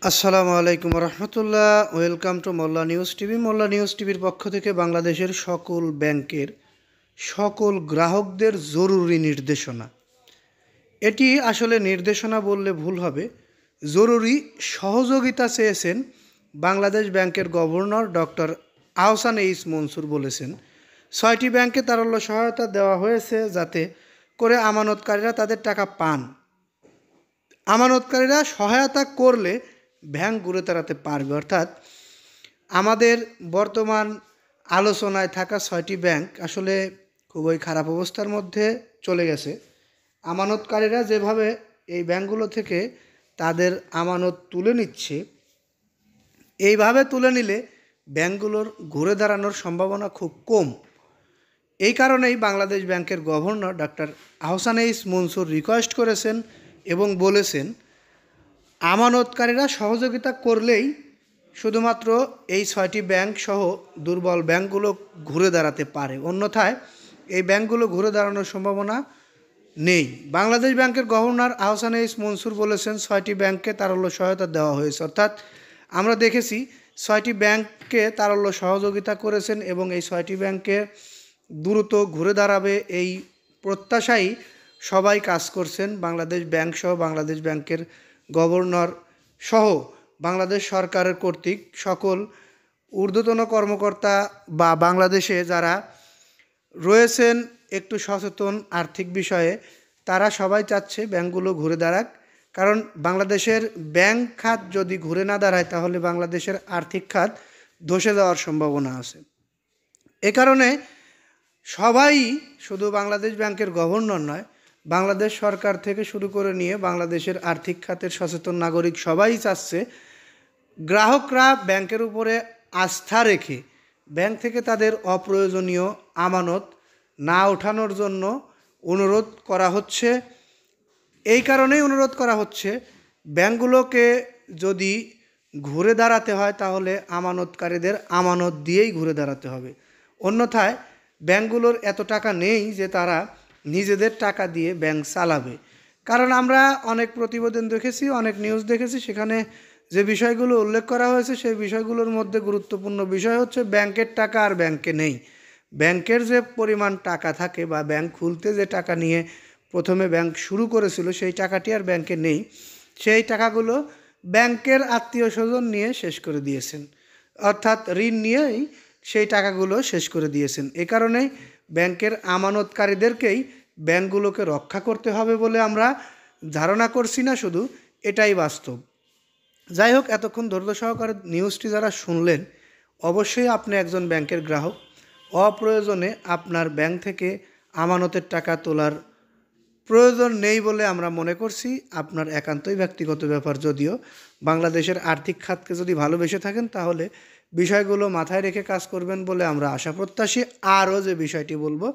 আসসালামু আলাইকুম রহমতুল্লাহ। Welcome to Molla news TV. Molla news টিভির পক্ষ থেকে বাংলাদেশের সকল ব্যাংকের সকল গ্রাহকদের জরুরি নির্দেশনা। এটি আসলে নির্দেশনা বললে ভুল হবে, জরুরি সহযোগিতা চেয়েছেন বাংলাদেশ ব্যাংকের governor doctor Ahsan H Mansur. বলেছেন 6টি ব্যাংকে তারল্য সহায়তা দেওয়া হয়েছে যাতে করে আমানতকারীরা তাদের টাকা পান। আমানতকারীরা সহায়তা করলে ব্যাংক ঘুরে দাঁড়াতে পারবে। অর্থাৎ আমাদের বর্তমান আলোচনায় থাকা 6টি ব্যাংক আসলে খুবই খারাপ অবস্থার মধ্যে চলে গেছে। আমানতকারীরা যেভাবে এই ব্যাংকগুলো থেকে তাদের আমানত তুলে নিচ্ছে, এইভাবে তুলে নিলে ব্যাংকগুলোর ঘুরে দাঁড়ানোর সম্ভাবনা খুব কম। এই কারণেই বাংলাদেশ ব্যাংকের governor doctor Ahsan H Mansur request করেছেন এবং বলেছেন আমানতকারীরা সহযোগিতা করলেই শুধুমাত্র এই 6টি ব্যাংক সহ দুর্বল ব্যাংকগুলো ঘুরে দাঁড়াতে পারে, অন্যথায় এই ব্যাংকগুলো ঘুরে দাঁড়ানোর সম্ভাবনা নেই। বাংলাদেশ ব্যাংকের গভর্নর আহসান এইচ মনসুর বলেছেন 6টি ব্যাংককে তারল্য সহায়তা দেওয়া হয়েছে। অর্থাৎ আমরা দেখেছি 6টি ব্যাংককে তারল্য সহযোগিতা করেছেন এবং এই 6টি ব্যাংকে দ্রুত ঘুরে দাঁড়াবে এই প্রত্যাশাই সবাই কাজ করছেন। বাংলাদেশ ব্যাংক সহ বাংলাদেশ ব্যাংকের গভর্নর সহ বাংলাদেশ সরকারের কর্তৃক সকল ঊর্ধ্বতন কর্মকর্তা বা বাংলাদেশে যারা রয়েছেন একটু সচেতন আর্থিক বিষয়ে, তারা সবাই চাচ্ছে ব্যাংকগুলো ঘুরে দাঁড়াক। কারণ বাংলাদেশের ব্যাংক খাত যদি ঘুরে না দাঁড়ায় তাহলে বাংলাদেশের আর্থিক খাত ধসে যাওয়ার সম্ভাবনা আছে। এ কারণে সবাই, শুধু বাংলাদেশ ব্যাংকের গভর্নর নয়, বাংলাদেশ সরকার থেকে শুরু করে নিয়ে বাংলাদেশের আর্থিক খাতের সচেতন নাগরিক সবাই চাচ্ছে গ্রাহকরা ব্যাংকের উপরে আস্থা রেখে ব্যাংক থেকে তাদের অপ্রয়োজনীয় আমানত না ওঠানোর জন্য অনুরোধ করা হচ্ছে। এই কারণেই অনুরোধ করা হচ্ছে ব্যাংকগুলোকে যদি ঘুরে দাঁড়াতে হয় তাহলে আমানতকারীদের আমানত দিয়েই ঘুরে দাঁড়াতে হবে, অন্যথায় ব্যাংকগুলোর এত টাকা নেই যে তারা নিজেদের টাকা দিয়ে ব্যাংক চালাবে। কারণ আমরা অনেক প্রতিবেদন দেখেছি, অনেক নিউজ দেখেছি, সেখানে যে বিষয়গুলো উল্লেখ করা হয়েছে সেই বিষয়গুলোর মধ্যে গুরুত্বপূর্ণ বিষয় হচ্ছে ব্যাংকের টাকা আর ব্যাংকে নেই। ব্যাংকের যে পরিমাণ টাকা থাকে বা ব্যাংক খুলতে যে টাকা নিয়ে প্রথমে ব্যাংক শুরু করেছিল সেই টাকাটি আর ব্যাংকে নেই। সেই টাকাগুলো ব্যাংকের আত্মীয় স্বজন নিয়ে শেষ করে দিয়েছেন, অর্থাৎ ঋণ নিয়েই সেই টাকাগুলো শেষ করে দিয়েছেন। এ কারণেই ব্যাংকের আমানতকারীদেরকেই ব্যাংকগুলোকে রক্ষা করতে হবে বলে আমরা ধারণা করছি না, শুধু এটাই বাস্তব। যাই হোক, এতক্ষণ ধৈর্য সহকারে নিউজটি যারা শুনলেন, অবশ্যই আপনি একজন ব্যাংকের গ্রাহক। অপ্রয়োজনে আপনার ব্যাংক থেকে আমানতের টাকা তোলার প্রয়োজন নেই বলে আমরা মনে করছি। আপনার একান্তই ব্যক্তিগত ব্যাপার। যদিও বাংলাদেশের আর্থিক খাতকে যদি ভালোবেসে থাকেন তাহলে বিষয়গুলো মাথায় রেখে কাজ করবেন বলে আমরা আশা প্রত্যাশী। আরও যে বিষয়টি বলবো,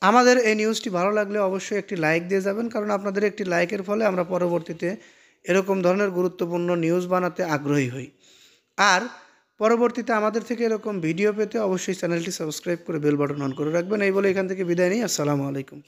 আমাদের এই নিউজটি ভালো লাগলে অবশ্যই একটি লাইক দিয়ে যাবেন, কারণ আপনাদের একটি লাইকের ফলে আমরা পরবর্তীতে এরকম ধরনের গুরুত্বপূর্ণ নিউজ বানাতে আগ্রহী হই। আর পরবর্তীতে আমাদের থেকে এরকম ভিডিও পেতে অবশ্যই চ্যানেলটি সাবস্ক্রাইব করে বেল বাটন অন করে রাখবেন। এই বলে এখান থেকে বিদায় নিই। আসসালামু আলাইকুম।